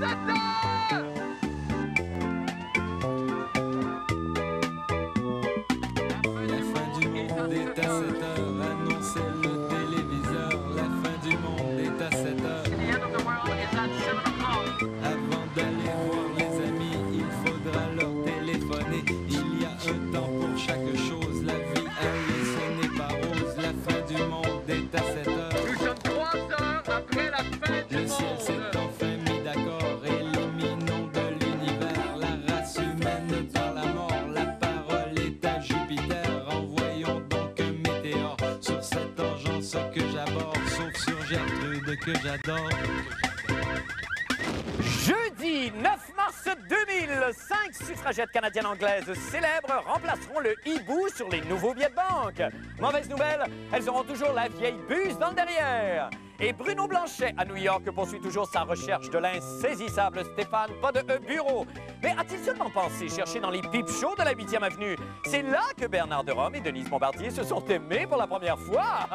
La fin du monde est à 7 heures, annonçait le téléviseur. La fin du monde est à 7 heures. Avant d'aller voir les amis, il faudra leur téléphoner. Il y a un temps pour chaque chose, la vie elle ce n'est pas rose. La fin du monde est à 7 heures. Nous sommes 3 heures après la fin du Le ciel monde. s'est enfin mis d'accord, éliminons de l'univers la race humaine par la mort. La parole est à Jupiter, envoyons donc un météore sur cette engeance que j'aborde, sauf sur Gertrude que j'adore. Jeudi 9 mars 2000, 5 suffragettes canadiennes-anglaises célèbres remplaceront le hibou sur les nouveaux billets de banque. Mauvaise nouvelle, elles auront toujours la vieille buse dans le derrière. Et Bruno Blanchet, à New York, poursuit toujours sa recherche de l'insaisissable Stéphane Pas de E Bureau. Mais a-t-il seulement pensé chercher dans les pipe shows de la 8e avenue? C'est là que Bernard de Rome et Denise Bombardier se sont aimés pour la première fois.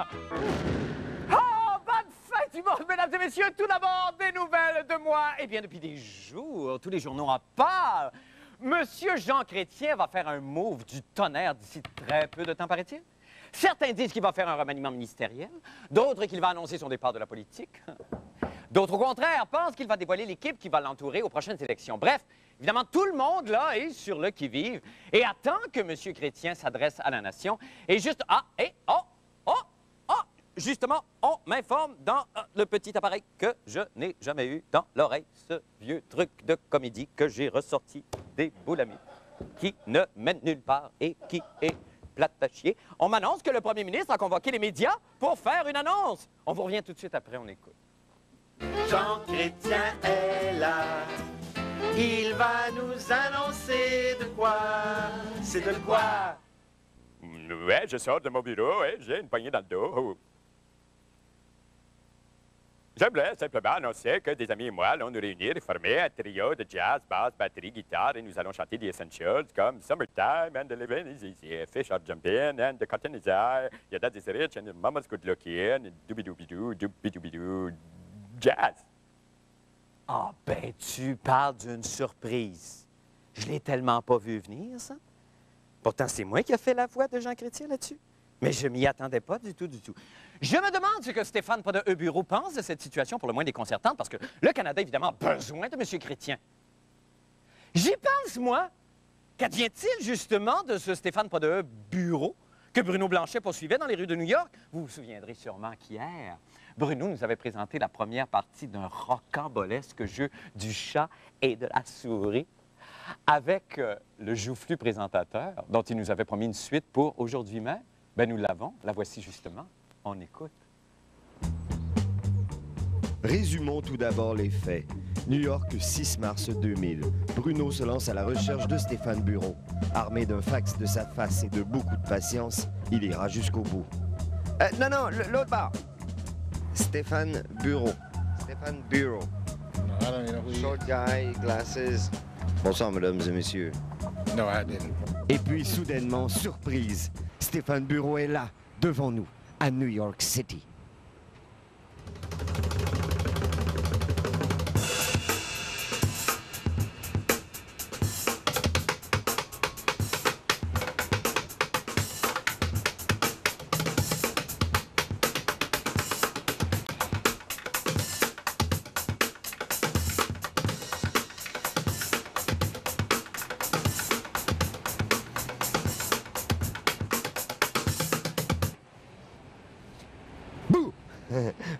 Du monde, mesdames et messieurs, tout d'abord, des nouvelles de moi. Eh bien, depuis des jours, tous les journaux en parlent. Monsieur Jean Chrétien va faire un move du tonnerre d'ici très peu de temps, paraît-il. Certains disent qu'il va faire un remaniement ministériel, d'autres qu'il va annoncer son départ de la politique. D'autres, au contraire, pensent qu'il va dévoiler l'équipe qui va l'entourer aux prochaines élections. Bref, évidemment, tout le monde, là, est sur le qui-vive et attend que Monsieur Chrétien s'adresse à la nation. Et juste... Justement, on m'informe dans le petit appareil que je n'ai jamais eu dans l'oreille, ce vieux truc de comédie que j'ai ressorti des boulamiers, qui ne mène nulle part et qui est plate à chier. On m'annonce que le premier ministre a convoqué les médias pour faire une annonce. On vous revient tout de suite après, on écoute. Jean Chrétien est là, il va nous annoncer de quoi, c'est de quoi? Ouais, je sors de mon bureau et j'ai une poignée dans le dos. J'aimerais simplement annoncer que des amis et moi allons nous réunir et former un trio de jazz, basse, batterie, guitare et nous allons chanter des essentials comme Summertime and the living is easy, Fish are jumping and the cotton is high, your dad is rich and your mama's good looking, and doobie-doobie-doo, jazz. Ah, ben, tu parles d'une surprise. Je l'ai tellement pas vu venir, ça. Pourtant, c'est moi qui ai fait la voix de Jean Chrétien là-dessus. Mais je m'y attendais pas du tout, du tout. Je me demande ce que Stéphane Pas de E Bureau pense de cette situation, pour le moins déconcertante, parce que le Canada, évidemment, a besoin de M. Chrétien. J'y pense, moi. Qu'advient-il, justement, de ce Stéphane Pas de E Bureau que Bruno Blanchet poursuivait dans les rues de New York? Vous vous souviendrez sûrement qu'hier, Bruno nous avait présenté la première partie d'un rocambolesque jeu du chat et de la souris avec le joufflu présentateur, dont il nous avait promis une suite pour aujourd'hui même. Ben, nous l'avons. La voici justement. On écoute. Résumons tout d'abord les faits. New York, 6 mars 2000. Bruno se lance à la recherche de Stéphane Bureau. Armé d'un fax de sa face et de beaucoup de patience, il ira jusqu'au bout. Non, l'autre bord. Stéphane Bureau. Stéphane Bureau. Short guy, glasses. Bonsoir, mesdames et messieurs. No, I didn't. Et puis, soudainement, surprise, Stéphane Bureau est là, devant nous, à New York City.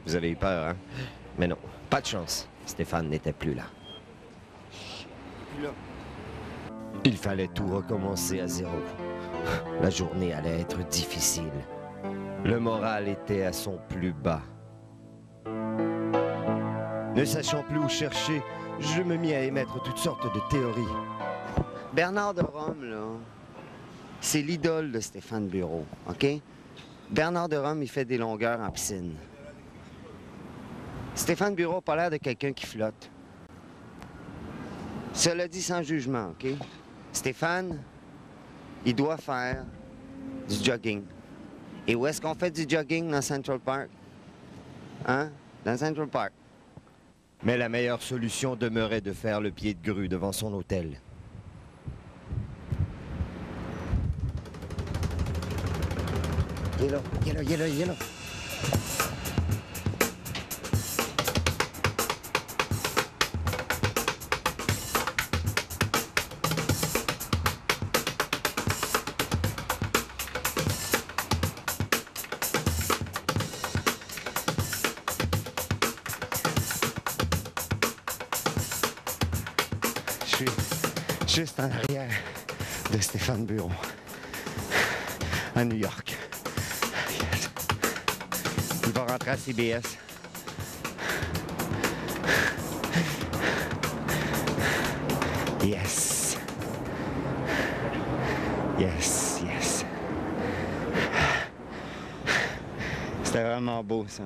Vous avez eu peur, hein? Mais non, pas de chance. Stéphane n'était plus là. Il fallait tout recommencer à zéro. La journée allait être difficile. Le moral était à son plus bas. Ne sachant plus où chercher, je me mis à émettre toutes sortes de théories. Bernard de Rome, là, c'est l'idole de Stéphane Bureau, OK? Bernard de Rome, il fait des longueurs en piscine. Stéphane Bureau n'a pas l'air de quelqu'un qui flotte. Cela dit sans jugement, OK? Stéphane, il doit faire du jogging. Et où est-ce qu'on fait du jogging dans Central Park? Hein? Dans Central Park. Mais la meilleure solution demeurait de faire le pied de grue devant son hôtel. Il est là, il est là, il est là, il est là. Je suis juste en arrière de Stéphane Bureau, à New York. Il va rentrer à CBS. Yes. Yes, yes. C'était vraiment beau, ça.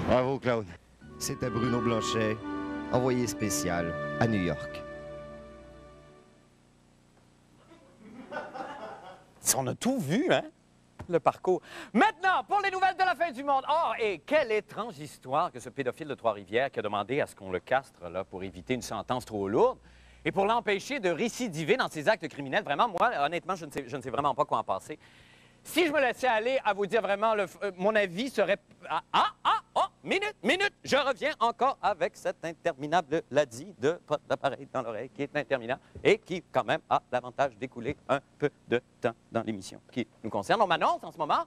Bravo, Claude. C'était Bruno Blanchet, envoyé spécial à New York. On a tout vu, hein? Le parcours. Maintenant, pour les nouvelles de la fin du monde. Oh, et quelle étrange histoire que ce pédophile de Trois-Rivières qui a demandé à ce qu'on le castre là, pour éviter une sentence trop lourde et pour l'empêcher de récidiver dans ses actes criminels. Vraiment, moi, honnêtement, je ne sais vraiment pas quoi en penser. Si je me laissais aller à vous dire vraiment, mon avis serait... minute, je reviens encore avec cet interminable ladie de pas d'appareil dans l'oreille qui est interminable et qui, quand même, a l'avantage d'écouler un peu de temps dans l'émission qui nous concerne. On m'annonce en ce moment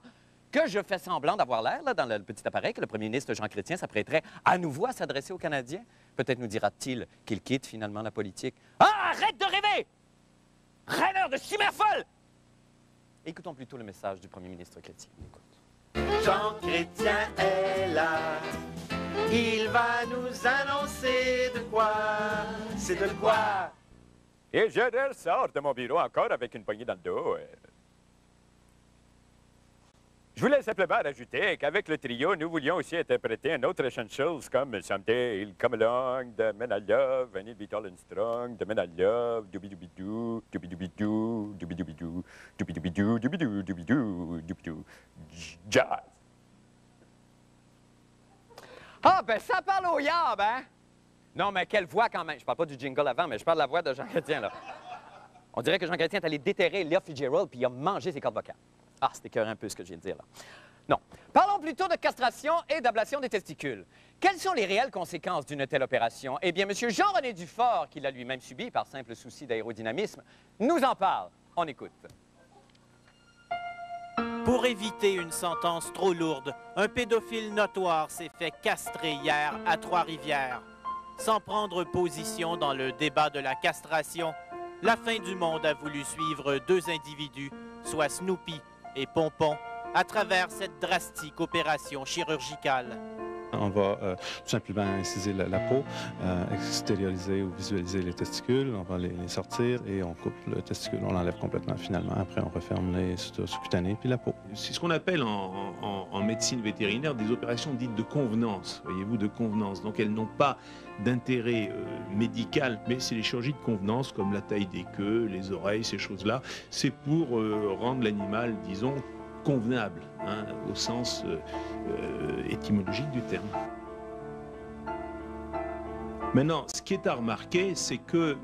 que je fais semblant d'avoir l'air, là, dans le petit appareil, que le premier ministre Jean Chrétien s'apprêterait à nouveau à s'adresser aux Canadiens. Peut-être nous dira-t-il qu'il quitte finalement la politique. Ah, arrête de rêver! Rêveur de chimère folle! Écoutons plutôt le message du premier ministre Chrétien. Écoute. Jean Chrétien est là, il va nous annoncer de quoi, c'est de quoi. Et je ressors de mon bureau encore avec une poignée dans le dos. Je voulais simplement rajouter qu'avec le trio, nous voulions aussi interpréter un autre Essentials comme Someday He'll Come Along, de Men I Love, and He'll Be Tall and Strong, de Men I Love, Doobie-Doobie-Doo, Doobie-Doobie-Doo, Doobie-Doobie-Doo, Doobie-Doobie-Doo, Doobie-Doo, Doobie-Doo, Doobie-Doo, Jazz. Ah, ben ça parle au yab, hein? Non, mais quelle voix quand même. Je parle pas du jingle avant, mais je parle de la voix de Jean Chrétien, là. On dirait que Jean Chrétien est allé déterrer Léa Fitzgerald puis il a mangé ses cordes vocales. Ah, c'était écœurant un peu ce que je viens de dire, là. Non. Parlons plutôt de castration et d'ablation des testicules. Quelles sont les réelles conséquences d'une telle opération? Eh bien, M. Jean-René Dufort, qui l'a lui-même subi par simple souci d'aérodynamisme, nous en parle. On écoute. Pour éviter une sentence trop lourde, un pédophile notoire s'est fait castrer hier à Trois-Rivières. Sans prendre position dans le débat de la castration, la fin du monde a voulu suivre deux individus, soit Snoopy et Pompon, à travers cette drastique opération chirurgicale. On va tout simplement inciser la peau, extérioriser ou visualiser les testicules, on va les sortir et on coupe le testicule, on l'enlève complètement finalement. Après, on referme les sutures sous-cutanées puis la peau. C'est ce qu'on appelle en médecine vétérinaire des opérations dites de convenance, voyez-vous, de convenance. Donc elles n'ont pas d'intérêt médical, mais c'est les chirurgies de convenance comme la taille des queues, les oreilles, ces choses-là. C'est pour rendre l'animal, disons, convenable, hein, au sens étymologique du terme. Maintenant, ce qui est à remarquer, c'est que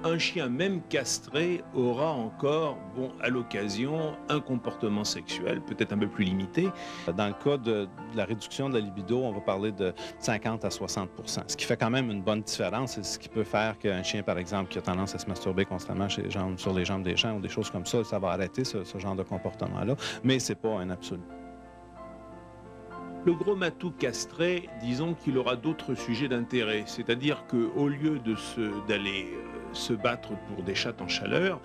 un chien, même castré, aura encore, bon, à l'occasion, un comportement sexuel peut-être un peu plus limité. Dans le cas de la réduction de la libido, on va parler de 50 à 60 %, ce qui fait quand même une bonne différence. C'est ce qui peut faire qu'un chien, par exemple, qui a tendance à se masturber constamment sur les jambes des gens ou des choses comme ça va arrêter ce genre de comportement-là, mais c'est pas un absolu. Le gros matou castré, disons qu'il aura d'autres sujets d'intérêt, c'est-à-dire qu'au lieu d'aller se battre pour des chattes en chaleur,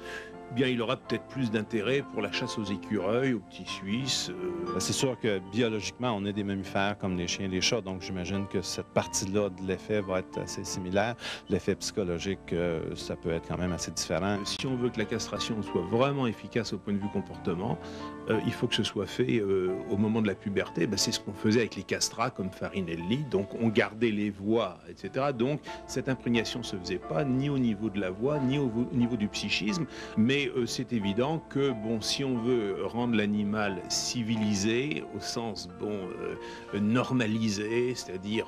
eh bien, il aura peut-être plus d'intérêt pour la chasse aux écureuils, aux petits Suisses. C'est sûr que biologiquement, on est des mammifères comme les chiens et les chats, donc j'imagine que cette partie-là de l'effet va être assez similaire. L'effet psychologique, ça peut être quand même assez différent. Si on veut que la castration soit vraiment efficace au point de vue comportement, il faut que ce soit fait au moment de la puberté. Ben, c'est ce qu'on faisait avec les castrats comme Farinelli, donc on gardait les voix, etc. Donc cette imprégnation ne se faisait pas ni au niveau de la voix, ni au niveau du psychisme, mais Mais c'est évident que, bon, si on veut rendre l'animal civilisé, au sens, bon, normalisé, c'est-à-dire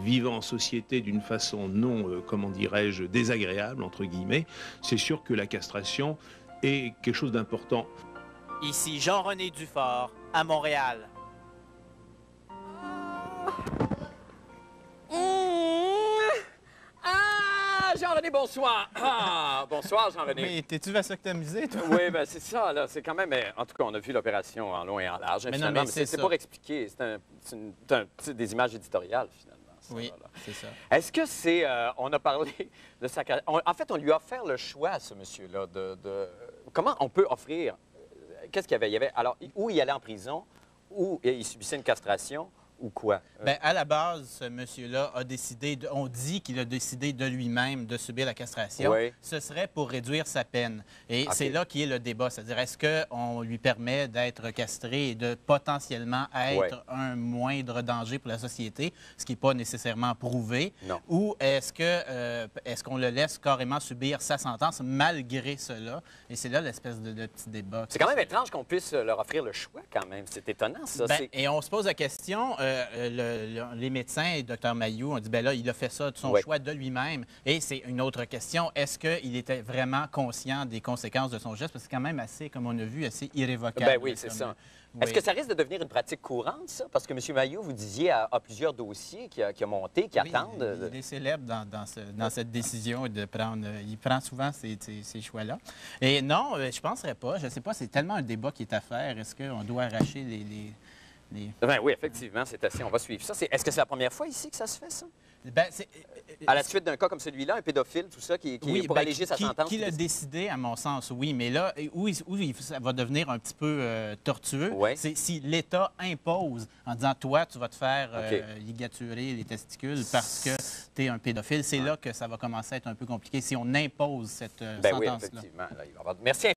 vivant en société d'une façon non, comment dirais-je, désagréable, entre guillemets, c'est sûr que la castration est quelque chose d'important. Ici Jean-René Dufort, à Montréal. Ah, Jean-René, bonsoir. Ah, bonsoir, Jean-René. Mais t'es-tu vasectomisé, toi? Oui, bien, c'est ça, là. C'est quand même... En tout cas, on a vu l'opération en long et en large. Mais finalement, non, mais c'est pour expliquer. C'est des images éditoriales, finalement. Ça, Oui, là. c'est ça. Est-ce que c'est... on a parlé de sa... En fait, on lui a offert le choix à ce monsieur-là Comment on peut offrir... Qu'est-ce qu'il y avait? Il y avait... Alors, où il allait en prison, où il subissait une castration, ou quoi? Bien, à la base, ce monsieur-là a décidé, on dit qu'il a décidé de lui-même de subir la castration. Oui. Ce serait pour réduire sa peine. Et OK. c'est là qui est le débat. C'est-à-dire, est-ce qu'on lui permet d'être castré et de potentiellement être un moindre danger pour la société, ce qui n'est pas nécessairement prouvé? Non. Ou est-ce qu'on le laisse carrément subir sa sentence malgré cela? Et c'est là l'espèce de petit débat. C'est quand même étrange qu'on puisse leur offrir le choix, quand même. C'est étonnant, ça. Ben, et on se pose la question, les médecins et Dr Mailloux ont dit, ben là, il a fait ça de son choix de lui-même. Et c'est une autre question, est-ce qu'il était vraiment conscient des conséquences de son geste? Parce que c'est quand même assez, comme on a vu, assez irrévocable. Ben oui, c'est ça. Oui. Est-ce que ça risque de devenir une pratique courante, ça? Parce que M. Mailloux, vous disiez, a plusieurs dossiers qui a monté, qui attendent. Il est célèbre dans cette décision de prendre... il prend souvent ces choix-là. Et non, je ne penserais pas. Je ne sais pas, c'est tellement un débat qui est à faire. Est-ce qu'on doit arracher les... Ben oui, effectivement, c'est assez. On va suivre ça. Est-ce que c'est la première fois ici que ça se fait, ça? Ben, à la suite d'un cas comme celui-là, un pédophile, tout ça, pour alléger sa sentence? Qui l'a décidé, à mon sens, oui. Mais là, où ça va devenir un petit peu tortueux, c'est si l'État impose en disant, toi, tu vas te faire ligaturer les testicules parce que tu es un pédophile. C'est là que ça va commencer à être un peu compliqué, si on impose cette sentence-là. Oui, effectivement. Là, il va y avoir... Merci